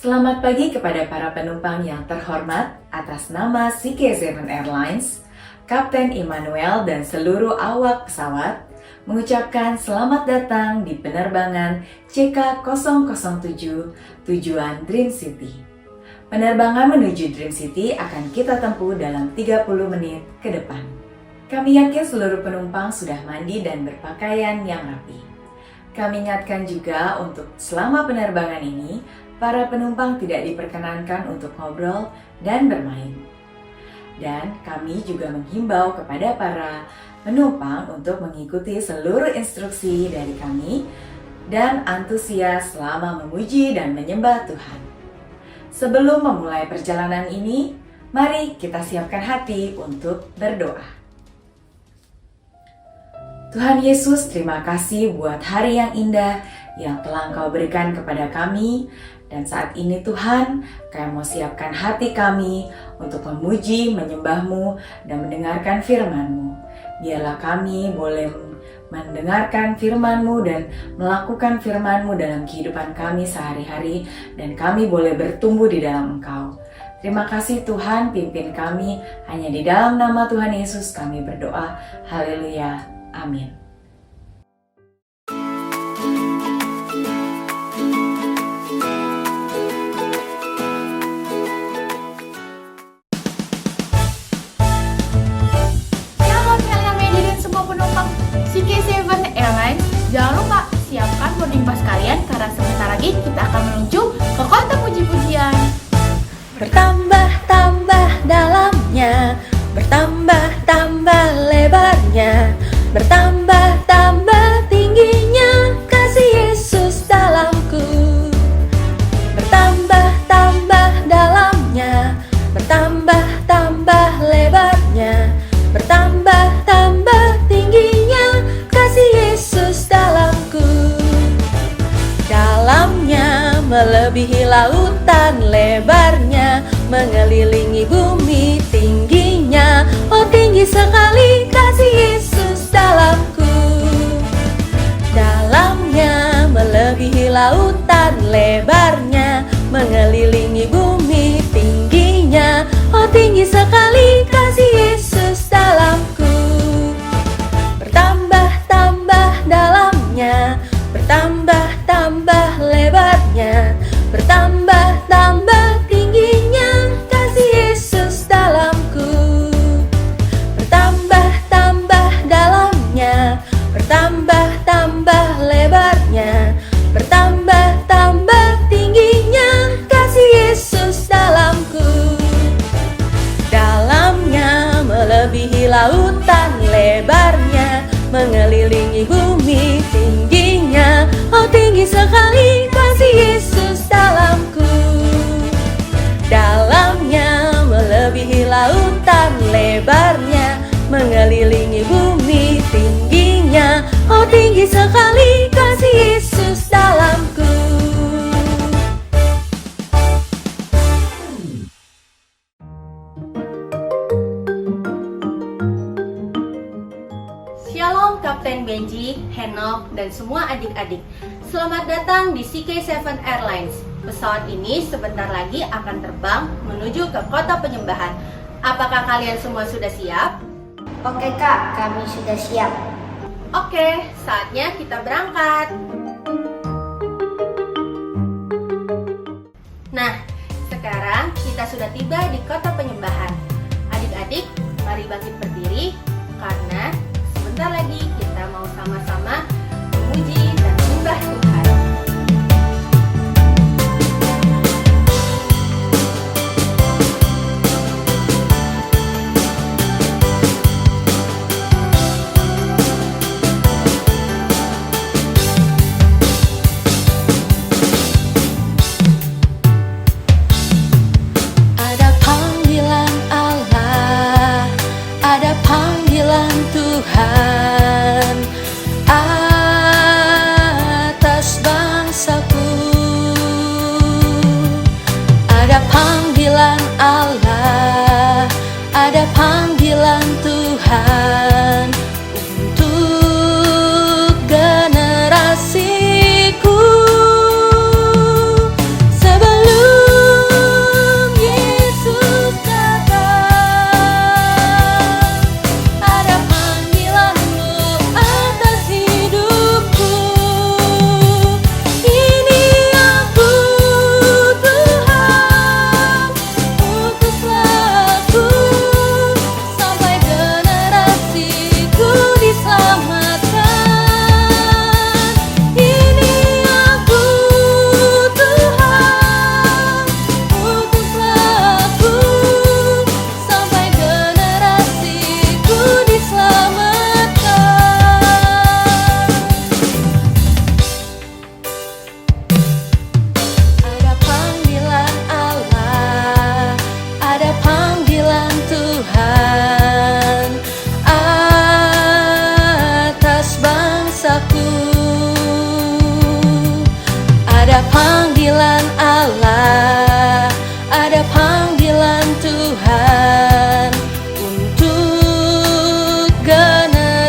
Selamat pagi kepada para penumpang yang terhormat. Atas nama CK7 Airlines, Kapten Immanuel dan seluruh awak pesawat mengucapkan selamat datang di penerbangan CK007 tujuan Dream City. Penerbangan menuju Dream City akan kita tempuh dalam 30 menit ke depan. Kami yakin seluruh penumpang sudah mandi dan berpakaian yang rapi. Kami ingatkan juga untuk selama penerbangan ini, para penumpang tidak diperkenankan untuk ngobrol dan bermain. Dan kami juga menghimbau kepada para penumpang untuk mengikuti seluruh instruksi dari kami dan antusias selama memuji dan menyembah Tuhan. Sebelum memulai perjalanan ini, mari kita siapkan hati untuk berdoa. Tuhan Yesus, terima kasih buat hari yang indah yang telah Engkau berikan kepada kami. Dan saat ini Tuhan, Kami mau siapkan hati kami untuk memuji, menyembah-Mu, dan mendengarkan firman-Mu. Biarlah kami boleh mendengarkan firman-Mu dan melakukan firman-Mu dalam kehidupan kami sehari-hari, dan kami boleh bertumbuh di dalam Engkau. Terima kasih Tuhan, pimpin kami, hanya di dalam nama Tuhan Yesus kami berdoa. Haleluya. Amin. CK7 Airlines, jangan lupa siapkan boarding pass kalian karena sebentar lagi kita akan menuju ke kota puji-pujian. Bertambah-tambah dalamnya, bertambah-tambah lebarnya, bertambah-tambah tingginya kasih Yesus dalamku. Bertambah-tambah dalamnya, bertambah-tambah lebarnya, bertambah-tambah tingginya kasih Yesus dalamku. Dalamnya melebihi lautan, lebarnya mengelilingi bumi, tingginya oh tinggi sekali kasih Yesus dalamku. Dalamnya melebihi lautan, lebarnya mengelilingi bumi, tingginya oh tinggi sekali kasih Yesus dalamku. Bertambah-tambah dalamnya, bertambah-tambah lebarnya, bertambah-tambah tingginya kasih Yesus dalamku. Bertambah-tambah dalamnya, bertambah-tambah lebarnya, bertambah-tambah tingginya kasih Yesus dalamku. Dalamnya melebihi lautan, lebarnya mengelilingi bumi, tingginya oh tinggi sekali kasih Yesus dalamku. Dalamnya melebihi lautan, lebarnya mengelilingi bumi, tingginya oh tinggi sekali kasih Yesus dalamku. Shalom Kapten Benji, Henok, dan semua adik-adik. Selamat datang di CK7 Airlines. Pesawat ini sebentar lagi akan terbang menuju ke kota penyembahan. Apakah kalian semua sudah siap? Oke Kak, kami sudah siap. Oke, saatnya kita berangkat. Nah, sekarang kita sudah tiba di kota penyembahan. Adik-adik, mari bangkit berdiri karena sebentar lagi kita mau sama-sama memuji dan menyembah Tuhan. Ada panggilan Allah, ada panggilan Tuhan atas bangsaku. Ada panggilan Allah, ada panggilan Tuhan untuk generasiku. Sebelum Tuhan untuk generasiku.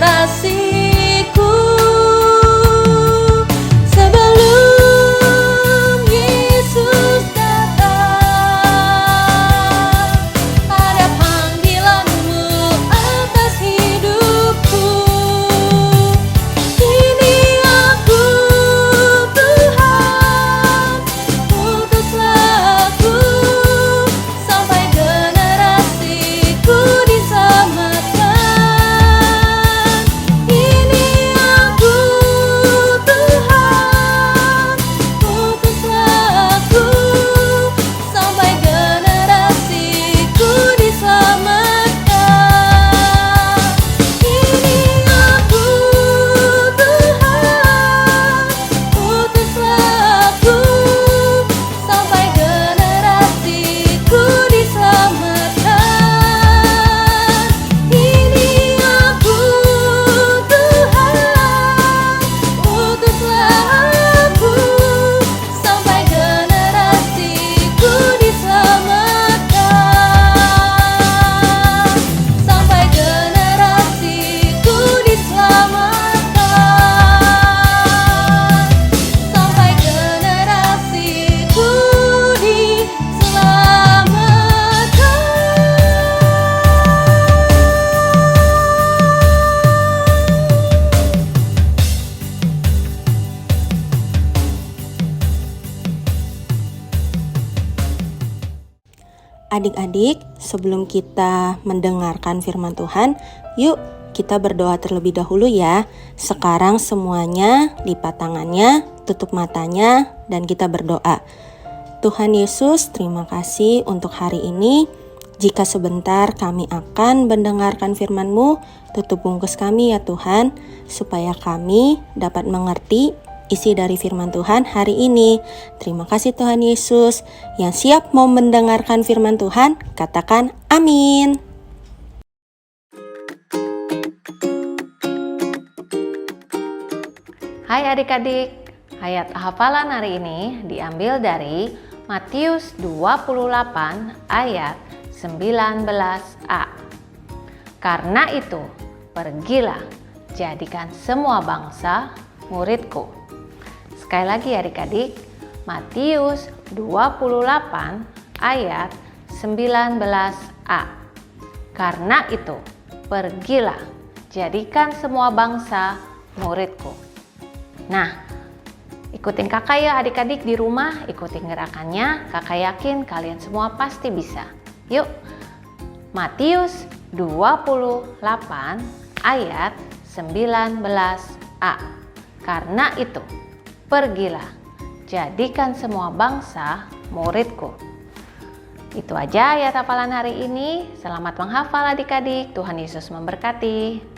Sebelum Yesus datang, ada panggilan-Mu atas hidupku. Kini aku, Tuhan, utuslah aku sampai generasiku diselamatkan. Kini aku, Tuhan, utuslah aku sampai generasiku diselamatkan. Kini aku, Tuhan, utuslah aku sampai generasiku diselamatkan. Kini aku, Tuhan, utuslah aku sampai generasiku diselamatkan. Sampai generasiku diselamatkan. Sampai generasiku Adik-adik, sebelum kita mendengarkan firman Tuhan, yuk kita berdoa terlebih dahulu ya. Sekarang semuanya lipat tangannya, tutup matanya, dan kita berdoa. Tuhan Yesus, terima kasih untuk hari ini. Jika sebentar kami akan mendengarkan firman-Mu, tutup bungkus kami ya Tuhan, supaya kami dapat mengerti isi dari firman Tuhan hari ini. Terima kasih Tuhan Yesus. Yang siap mau mendengarkan firman Tuhan, katakan amin. Hai adik-adik, ayat hafalan hari ini diambil dari Matius 28 ayat 19a. Karena itu, pergilah, jadikan semua bangsa muridku. Sekali lagi adik-adik, Matius 28 ayat 19a. Karena itu, pergilah, jadikan semua bangsa muridku. Nah, ikutin kakak ya adik-adik di rumah, ikutin gerakannya. Kakak yakin kalian semua pasti bisa. Yuk, Matius 28 ayat 19a. Karena itu, pergilah, jadikan semua bangsa muridku. Itu aja ayat hafalan hari ini. Selamat menghafal adik-adik. Tuhan Yesus memberkati.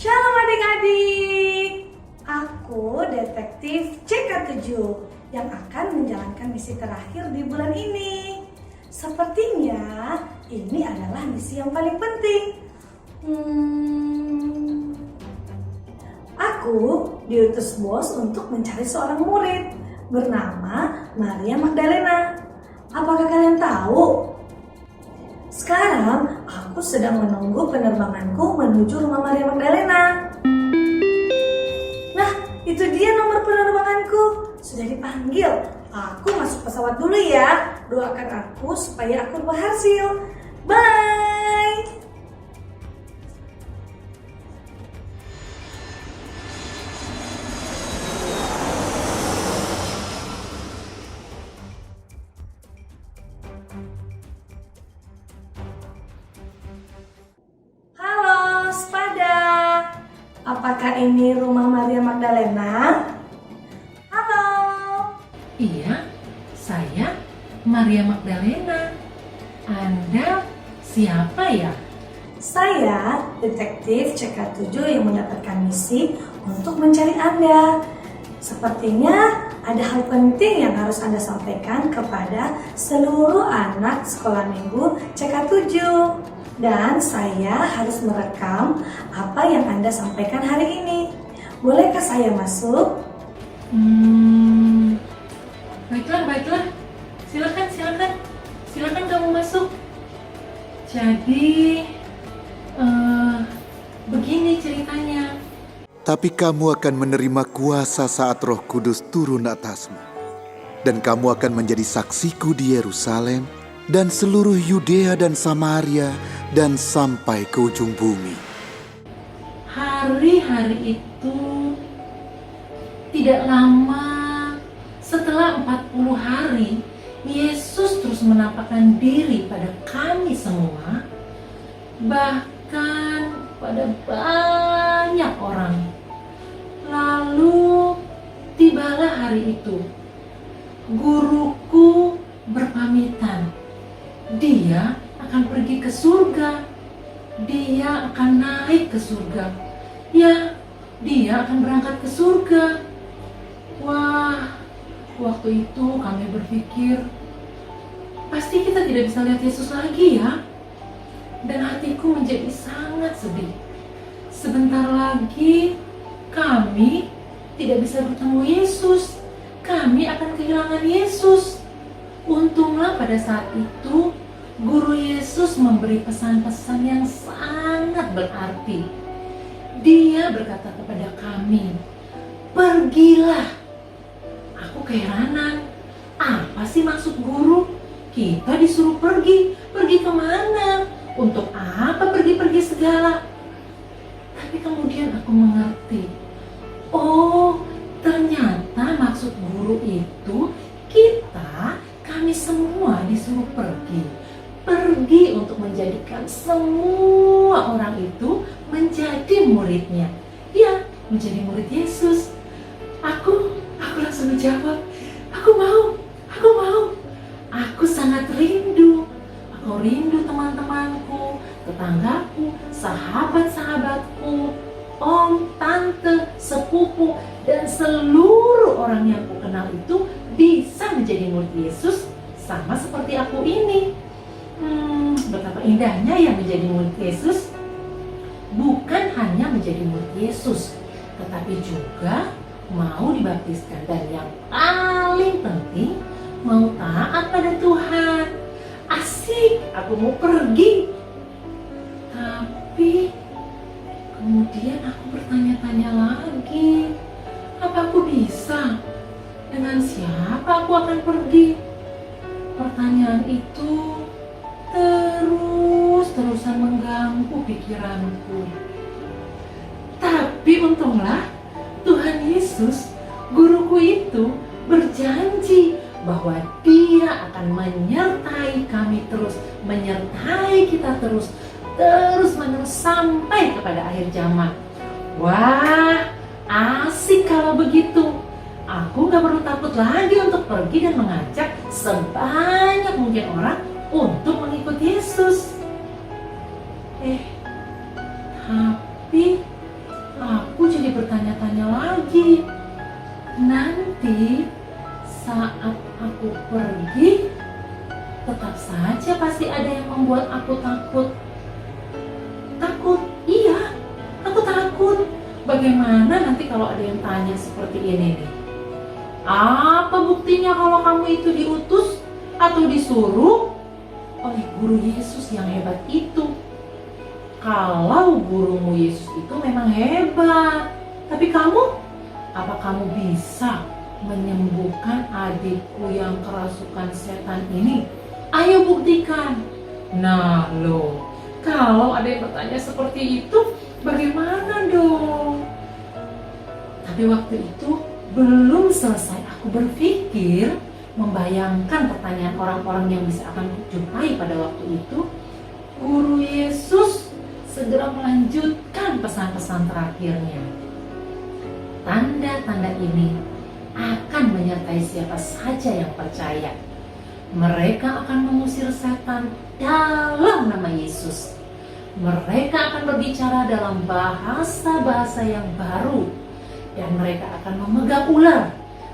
Shalom adik-adik, aku detektif CK7 yang akan menjalankan misi terakhir di bulan ini. Sepertinya ini adalah misi yang paling penting. Aku diutus bos untuk mencari seorang murid bernama Maria Magdalena. Apakah kalian tahu? Sekarang aku sedang menunggu penerbanganku menuju rumah Maria Magdalena. Nah, itu dia nomor penerbanganku. Sudah dipanggil. Aku masuk pesawat dulu ya. Doakan aku supaya aku berhasil. Bye. Apakah ini rumah Maria Magdalena? Halo. Iya, saya Maria Magdalena. Anda siapa ya? Saya detektif CK7 yang mendapatkan misi untuk mencari Anda. Sepertinya ada hal penting yang harus Anda sampaikan kepada seluruh anak sekolah minggu CK7. Dan saya harus merekam apa yang Anda sampaikan hari ini. Bolehkah saya masuk? Baiklah. Silakan kamu masuk. Jadi, begini ceritanya. Tapi kamu akan menerima kuasa saat Roh Kudus turun atasmu. Dan kamu akan menjadi saksiku di Yerusalem dan seluruh Yudea dan Samaria dan sampai ke ujung bumi. Hari-hari itu tidak lama setelah 40 hari, Yesus terus menampakkan diri pada kami semua, bahkan pada banyak orang. Lalu tibalah hari itu, guruku berpamitan. Dia akan pergi ke surga. Dia akan naik ke surga. Ya, dia akan berangkat ke surga. Wah, waktu itu kami berpikir, pasti kita tidak bisa lihat Yesus lagi ya. Dan hatiku menjadi sangat sedih. Sebentar lagi kami tidak bisa bertemu Yesus. Kami akan kehilangan Yesus. Untunglah pada saat itu Guru Yesus memberi pesan-pesan yang sangat berarti. Dia berkata kepada kami, "Pergilah." Aku keheranan, apa sih maksud guru? Kita disuruh pergi kemana? Untuk apa pergi-pergi segala? Tapi kemudian aku mengerti, oh ternyata maksud guru itu kami semua disuruh pergi untuk menjadikan semua orang itu menjadi muridnya. Ya, menjadi murid Yesus. Aku langsung menjawab, aku mau. Aku sangat rindu. Aku rindu teman-temanku, tetanggaku, sahabat-sahabatku, om, tante, sepupu, dan seluruh orang yang aku kenal itu bisa menjadi murid Yesus sama seperti aku ini. Betapa indahnya yang menjadi murid Yesus. Bukan hanya menjadi murid Yesus, tetapi juga mau dibaptiskan, dan yang paling penting mau taat pada Tuhan. Asik, aku mau pergi. Tapi kemudian aku bertanya-tanya lagi, apa aku bisa? Dengan siapa aku akan pergi? Pertanyaan itu terus-terusan mengganggu pikiranku. Tapi untunglah Tuhan Yesus, guruku itu, berjanji bahwa Dia akan menyertai kami terus, menyertai kita terus menerus sampai kepada akhir zaman. Wah, asik kalau begitu. Aku gak perlu takut lagi untuk pergi dan mengajak sebanyak mungkin orang untuk mengikuti Yesus. Tapi aku jadi bertanya-tanya lagi. Nanti saat aku pergi, tetap saja pasti ada yang membuat aku takut. Iya, aku takut. Bagaimana nanti kalau ada yang tanya seperti ini nih? Apa buktinya kalau kamu itu diutus atau disuruh oleh guru Yesus yang hebat itu? Kalau gurumu Yesus itu memang hebat, tapi apa kamu bisa menyembuhkan adikku yang kerasukan setan ini? Ayo buktikan. Nah loh, kalau ada yang bertanya seperti itu, bagaimana dong? Tapi waktu itu belum selesai aku berpikir, membayangkan pertanyaan orang-orang yang bisa akan jumpai pada waktu itu, Guru Yesus segera melanjutkan pesan-pesan terakhirnya. Tanda-tanda ini akan menyertai siapa saja yang percaya. Mereka akan mengusir setan dalam nama Yesus. Mereka akan berbicara dalam bahasa-bahasa yang baru. dan mereka akan memegang ular.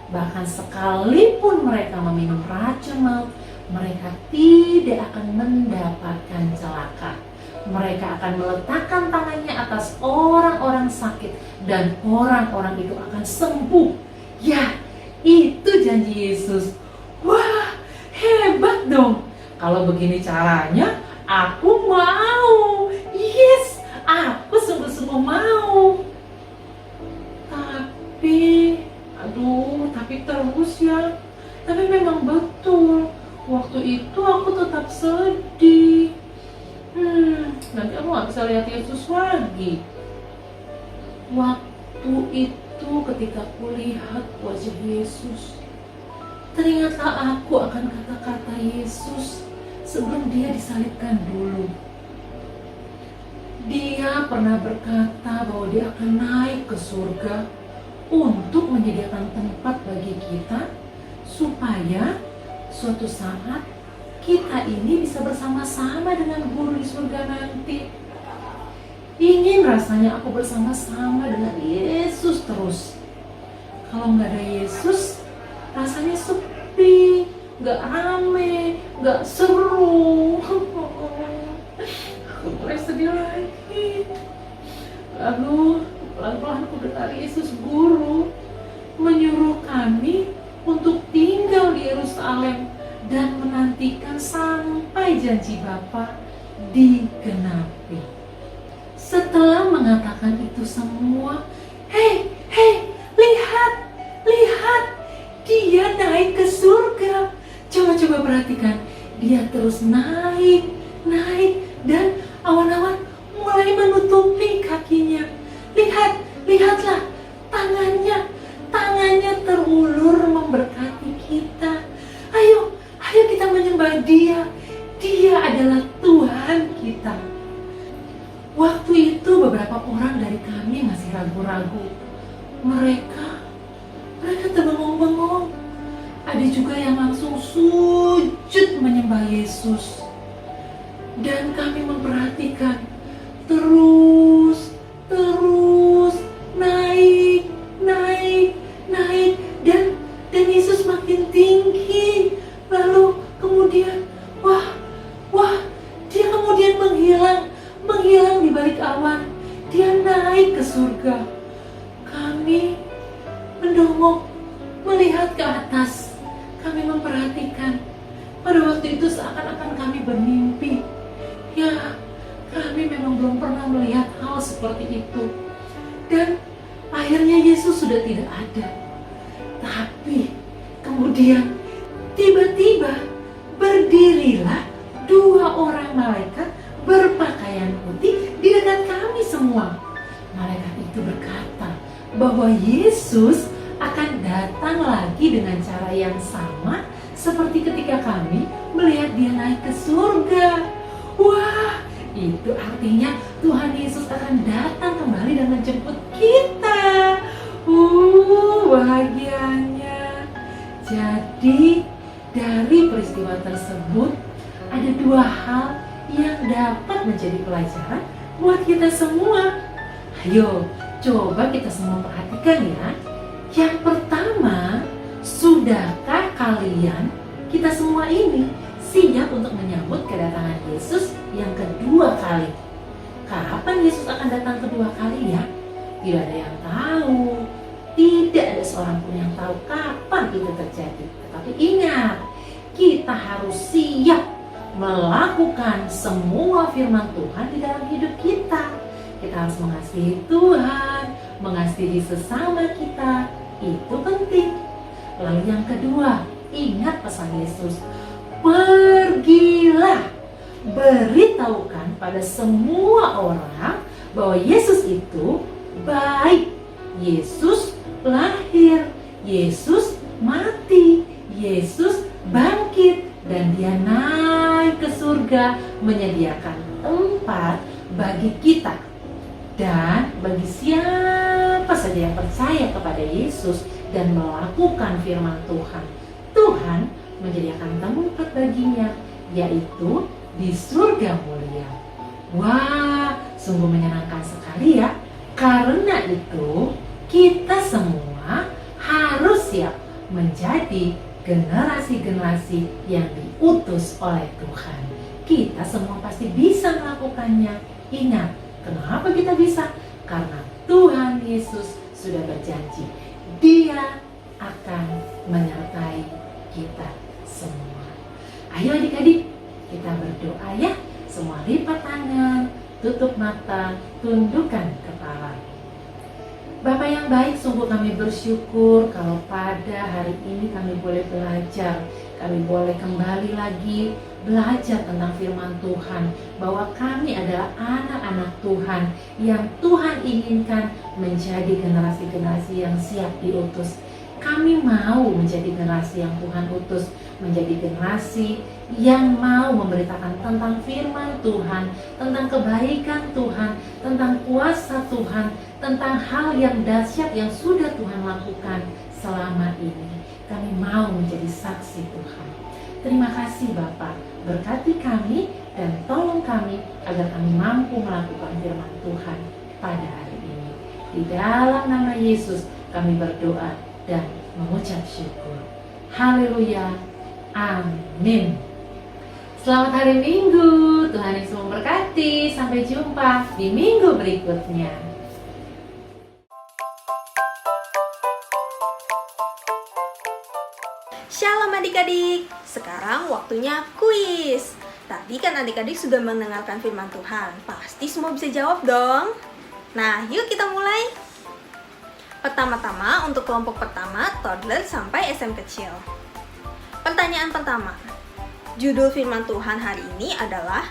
Bahkan sekalipun mereka meminum racun maut, mereka tidak akan mendapatkan celaka. Mereka akan meletakkan tangannya atas orang-orang sakit dan orang-orang itu akan sembuh. Ya, itu janji Yesus. Wah, hebat dong. Kalau begini caranya, aku mau. Yes, aku sungguh-sungguh mau. Tapi terus ya. Tapi memang betul, waktu itu aku tetap sedih. Nanti aku gak bisa lihat Yesus lagi. Waktu itu ketika aku lihat wajah Yesus, teringatlah aku akan kata-kata Yesus sebelum dia disalibkan dulu. Dia pernah berkata bahwa dia akan naik ke surga untuk menyediakan tempat bagi kita, supaya suatu saat kita ini bisa bersama-sama dengan Guru di surga nanti. Ingin rasanya aku bersama-sama dengan Yesus terus. Kalau nggak ada Yesus, rasanya sepi, nggak rame, nggak seru. Aku mulai sedih lagi. Lalu pelan-pelan aku dengar Yesus Guru menyuruh kami untuk tinggal di Yerusalem dan menantikan sampai janji Bapa digenapi. Setelah mengatakan itu semua, hei, lihat, dia naik ke surga. Coba perhatikan, dia terus naik, dan awan-awan mulai menutupi kakinya. Lihatlah, tangannya terulur memberkati kita. Ayo kita menyembah dia. Dia adalah Tuhan kita. Waktu itu beberapa orang dari kami masih ragu-ragu. Mereka terbengong-bengong. Ada juga yang langsung sujud menyembah Yesus. Dan kami memperhatikan terus naik dan Yesus makin tinggi. Lalu kemudian dia kemudian menghilang di balik awan. Dia naik ke surga. Kami mendongok melihat ke atas. Kami memperhatikan. Pada waktu itu seakan-akan kami bermimpi. Ya, kami memang belum pernah melihat hal seperti itu. Dan akhirnya Yesus sudah tidak ada. Tapi kemudian tiba-tiba berdirilah 2 orang malaikat berpakaian putih di dekat kami semua. Malaikat itu berkata bahwa Yesus akan datang lagi dengan cara yang sama seperti ketika kami melihat dia naik ke surga. Wah, itu artinya Tuhan Yesus akan datang kembali dan menjemput kita. Bahagianya. Jadi dari peristiwa tersebut ada 2 hal yang dapat menjadi pelajaran buat kita semua. Ayo, coba kita semua perhatikan ya. Yang pertama, sudahkah kalian, kita semua ini, siap untuk menyambut kedatangan Yesus yang kedua kali? Kapan Yesus akan datang kedua kali ya? Tidak ada yang tahu. Tidak ada seorang pun yang tahu kapan itu terjadi. Tetapi ingat, kita harus siap melakukan semua firman Tuhan di dalam hidup kita. Kita harus mengasihi Tuhan, mengasihi sesama kita. Itu penting. Lalu yang kedua, ingat pesan Yesus. Pergilah, beritahukan pada semua orang bahwa Yesus itu baik. Yesus lahir, Yesus mati, Yesus bangkit, dan dia naik ke surga menyediakan tempat bagi kita. Dan bagi siapa saja yang percaya kepada Yesus dan melakukan firman Tuhan, Tuhan menyediakan tempat baginya, yaitu di surga mulia. Wah, sungguh menyenangkan sekali ya. Karena itu, kita semua harus siap menjadi generasi-generasi yang diutus oleh Tuhan. Kita semua pasti bisa melakukannya. Ingat, kenapa kita bisa? Karena Tuhan Yesus sudah berjanji, Dia akan menyertai kita semua. Ayo adik-adik, kita berdoa ya. Semua lipat tangan, tutup mata, tundukkan kepala. Bapak yang baik, sungguh kami bersyukur kalau pada hari ini kami boleh belajar. Kami boleh kembali lagi belajar tentang firman Tuhan. Bahwa kami adalah anak-anak Tuhan yang Tuhan inginkan menjadi generasi-generasi yang siap diutus. Kami mau menjadi generasi yang Tuhan utus, menjadi generasi yang mau memberitakan tentang firman Tuhan, tentang kebaikan Tuhan, tentang kuasa Tuhan, tentang hal yang dahsyat yang sudah Tuhan lakukan selama ini. Kami mau menjadi saksi Tuhan. Terima kasih Bapak, berkati kami dan tolong kami agar kami mampu melakukan firman Tuhan pada hari ini. Di dalam nama Yesus kami berdoa dan mengucap syukur. Haleluya. Amin. Selamat hari Minggu. Tuhan Yesus memberkati. Sampai jumpa di minggu berikutnya. Shalom adik-adik, sekarang waktunya kuis. Tadi kan adik-adik sudah mendengarkan firman Tuhan, pasti semua bisa jawab dong. Nah, yuk kita mulai. Pertama-tama untuk kelompok pertama, toddler sampai SM kecil. Pertanyaan pertama, judul firman Tuhan hari ini adalah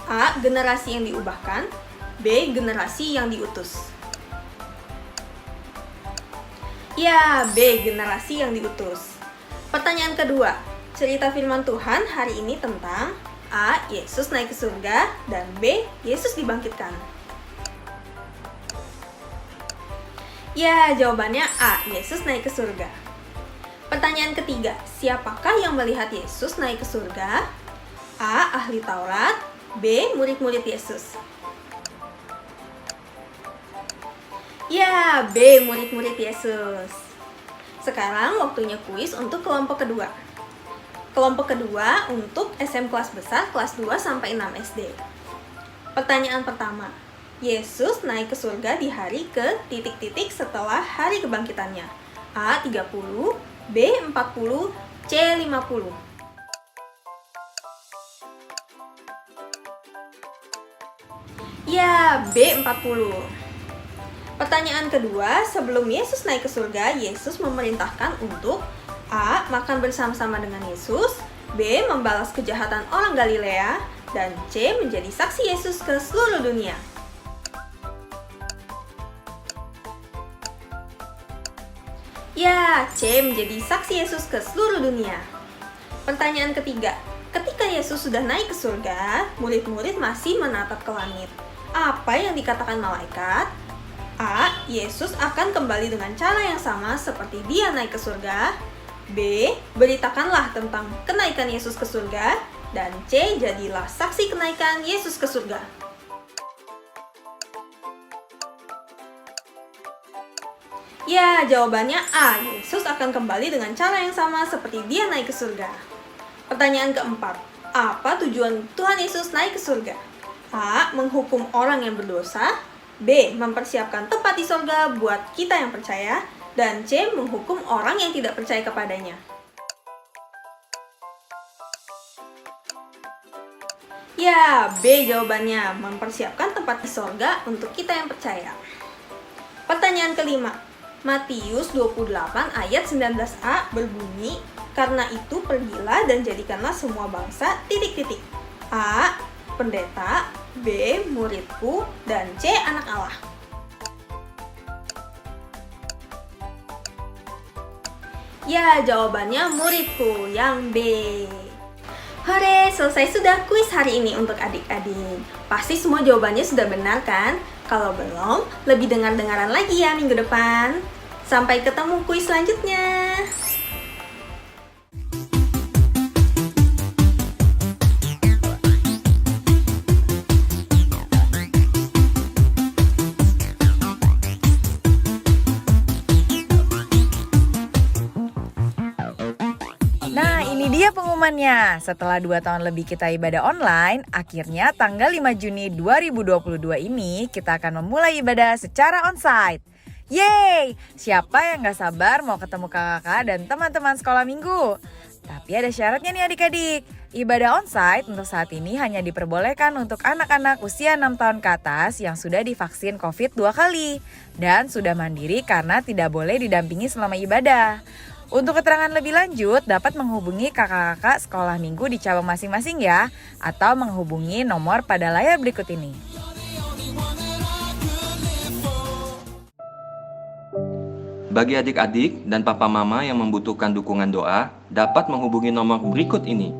A. Generasi yang diubahkan, B. Generasi yang diutus. Ya, B. Generasi yang diutus. Pertanyaan kedua, cerita firman Tuhan hari ini tentang A. Yesus naik ke surga dan B. Yesus dibangkitkan. Ya, jawabannya A. Yesus naik ke surga. Pertanyaan ketiga, siapakah yang melihat Yesus naik ke surga? A. Ahli Taurat, B. Murid-murid Yesus. Ya, B. Murid-murid Yesus. Sekarang waktunya kuis untuk kelompok kedua. Kelompok kedua untuk SM kelas besar kelas 2 sampai 6 SD. Pertanyaan pertama, Yesus naik ke surga di hari ke ... setelah hari kebangkitannya. A. 30, B. 40, C. 50. Ya, B. 40. Pertanyaan kedua, sebelum Yesus naik ke surga, Yesus memerintahkan untuk A. Makan bersama-sama dengan Yesus, B. Membalas kejahatan orang Galilea, dan C. Menjadi saksi Yesus ke seluruh dunia. Ya, C. Menjadi saksi Yesus ke seluruh dunia. Pertanyaan ketiga, ketika Yesus sudah naik ke surga, murid-murid masih menatap ke langit. Apa yang dikatakan malaikat? A. Yesus akan kembali dengan cara yang sama seperti Dia naik ke surga. B. Beritakanlah tentang kenaikan Yesus ke surga. Dan C. Jadilah saksi kenaikan Yesus ke surga. Ya, jawabannya A. Yesus akan kembali dengan cara yang sama seperti Dia naik ke surga. Pertanyaan keempat, apa tujuan Tuhan Yesus naik ke surga? A. Menghukum orang yang berdosa, B. Mempersiapkan tempat di surga buat kita yang percaya, dan C. Menghukum orang yang tidak percaya kepadanya. Ya, B jawabannya, mempersiapkan tempat di surga untuk kita yang percaya. Pertanyaan kelima, Matius 28 ayat 19a berbunyi, karena itu pergilah dan jadikanlah semua bangsa ... A. Pendeta, B. Muridku, dan C. Anak Allah. Ya, jawabannya muridku, yang B. Hore, selesai sudah kuis hari ini untuk adik-adik. Pasti semua jawabannya sudah benar kan? Kalau belum, lebih dengar-dengaran lagi ya minggu depan. Sampai ketemu kuis selanjutnya. dia pengumumannya. Setelah 2 tahun lebih kita ibadah online, akhirnya tanggal 5 Juni 2022 ini kita akan memulai ibadah secara onsite. Yeay! Siapa yang gak sabar mau ketemu kakak-kakak dan teman-teman sekolah minggu? Tapi ada syaratnya nih adik-adik. Ibadah onsite untuk saat ini hanya diperbolehkan untuk anak-anak usia 6 tahun ke atas yang sudah divaksin COVID 2 kali dan sudah mandiri karena tidak boleh didampingi selama ibadah. Untuk keterangan lebih lanjut dapat menghubungi kakak-kakak sekolah minggu di cabang masing-masing ya, atau menghubungi nomor pada layar berikut ini. Bagi adik-adik dan papa mama yang membutuhkan dukungan doa, dapat menghubungi nomor berikut ini.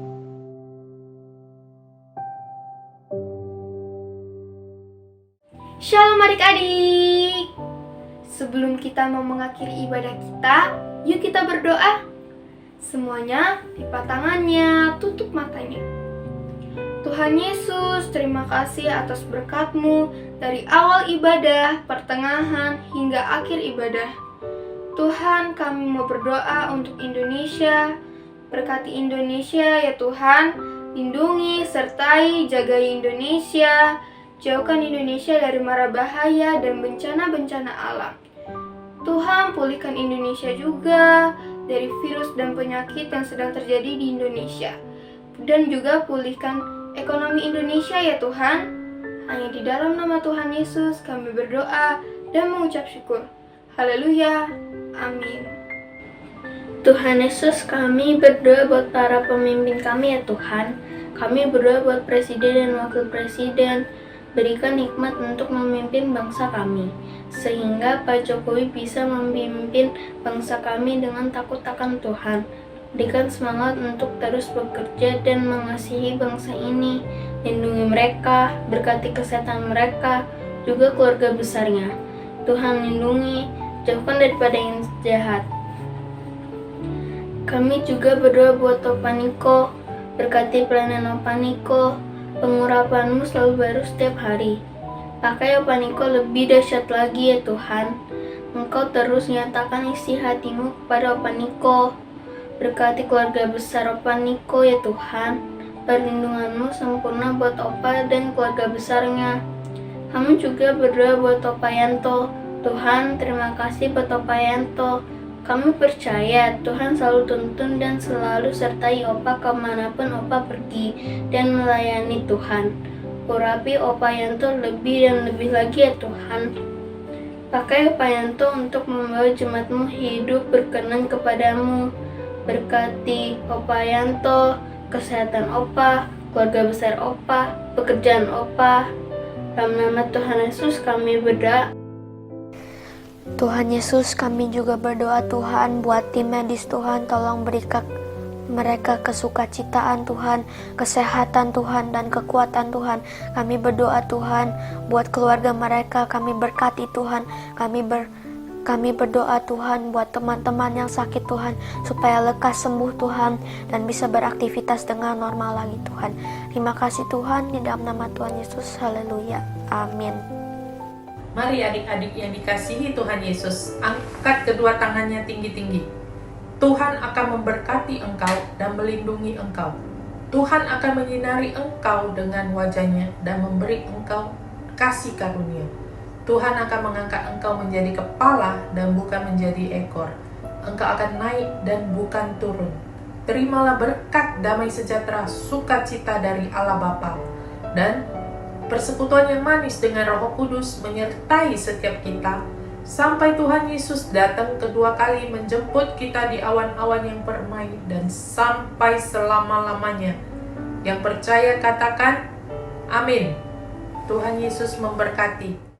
Shalom adik-adik. Sebelum kita mau mengakhiri ibadah kita, yuk kita berdoa. Semuanya lipat tangannya, tutup matanya. Tuhan Yesus, terima kasih atas berkat-Mu dari awal ibadah, pertengahan, hingga akhir ibadah. Tuhan, kami mau berdoa untuk Indonesia. Berkati Indonesia ya Tuhan, lindungi, sertai, jagai Indonesia. Jauhkan Indonesia dari mara bahaya dan bencana-bencana alam. Tuhan, pulihkan Indonesia juga dari virus dan penyakit yang sedang terjadi di Indonesia. Dan juga pulihkan ekonomi Indonesia ya Tuhan. Hanya di dalam nama Tuhan Yesus kami berdoa dan mengucap syukur. Haleluya. Amin. Tuhan Yesus, kami berdoa buat para pemimpin kami ya Tuhan. Kami berdoa buat presiden dan wakil presiden. Berikan hikmat untuk memimpin bangsa kami, sehingga Pak Jokowi bisa memimpin bangsa kami dengan takut akan Tuhan. Berikan semangat untuk terus bekerja dan mengasihi bangsa ini. Lindungi mereka, berkati kesehatan mereka, juga keluarga besarnya. Tuhan lindungi, jauhkan daripada yang jahat. Kami juga berdoa buat Opa Niko, berkati pelayanan Opa Niko. Pengurapan-Mu selalu baru setiap hari. Pakai Opa Niko lebih dahsyat lagi ya Tuhan. Engkau terus nyatakan isi hati-Mu kepada Opa Niko. Berkati keluarga besar Opa Niko ya Tuhan. Perlindungan-Mu sempurna buat Opa dan keluarga besarnya. Kami juga berdoa buat Opa Yanto. Tuhan, terima kasih buat Opa Yanto. Kami percaya Tuhan selalu tuntun dan selalu sertai Opa kemanapun Opa pergi dan melayani Tuhan. Urapi Opa Yanto lebih dan lebih lagi ya Tuhan. Pakai Opa Yanto untuk membawa jemaat-Mu hidup berkenan kepadamu. Berkati Opa Yanto, kesehatan Opa, keluarga besar Opa, pekerjaan Opa. Dalam nama Tuhan Yesus kami berdoa. Tuhan Yesus, kami juga berdoa Tuhan buat tim medis Tuhan, tolong berikan mereka kesukacitaan Tuhan, kesehatan Tuhan, dan kekuatan Tuhan. Kami berdoa Tuhan buat keluarga mereka, kami berkati Tuhan, kami berdoa Tuhan buat teman-teman yang sakit Tuhan, supaya lekas sembuh Tuhan, dan bisa beraktivitas dengan normal lagi Tuhan. Terima kasih Tuhan, di dalam nama Tuhan Yesus, haleluya, amin. Mari adik-adik yang dikasihi Tuhan Yesus, angkat kedua tangannya tinggi-tinggi. Tuhan akan memberkati engkau dan melindungi engkau. Tuhan akan menyinari engkau dengan wajahnya dan memberi engkau kasih karunia. Tuhan akan mengangkat engkau menjadi kepala dan bukan menjadi ekor. Engkau akan naik dan bukan turun. Terimalah berkat damai sejahtera, sukacita dari Allah Bapa, dan persekutuan yang manis dengan Roh Kudus menyertai setiap kita sampai Tuhan Yesus datang kedua kali menjemput kita di awan-awan yang permai dan sampai selama-lamanya. Yang percaya katakan amin. Tuhan Yesus memberkati.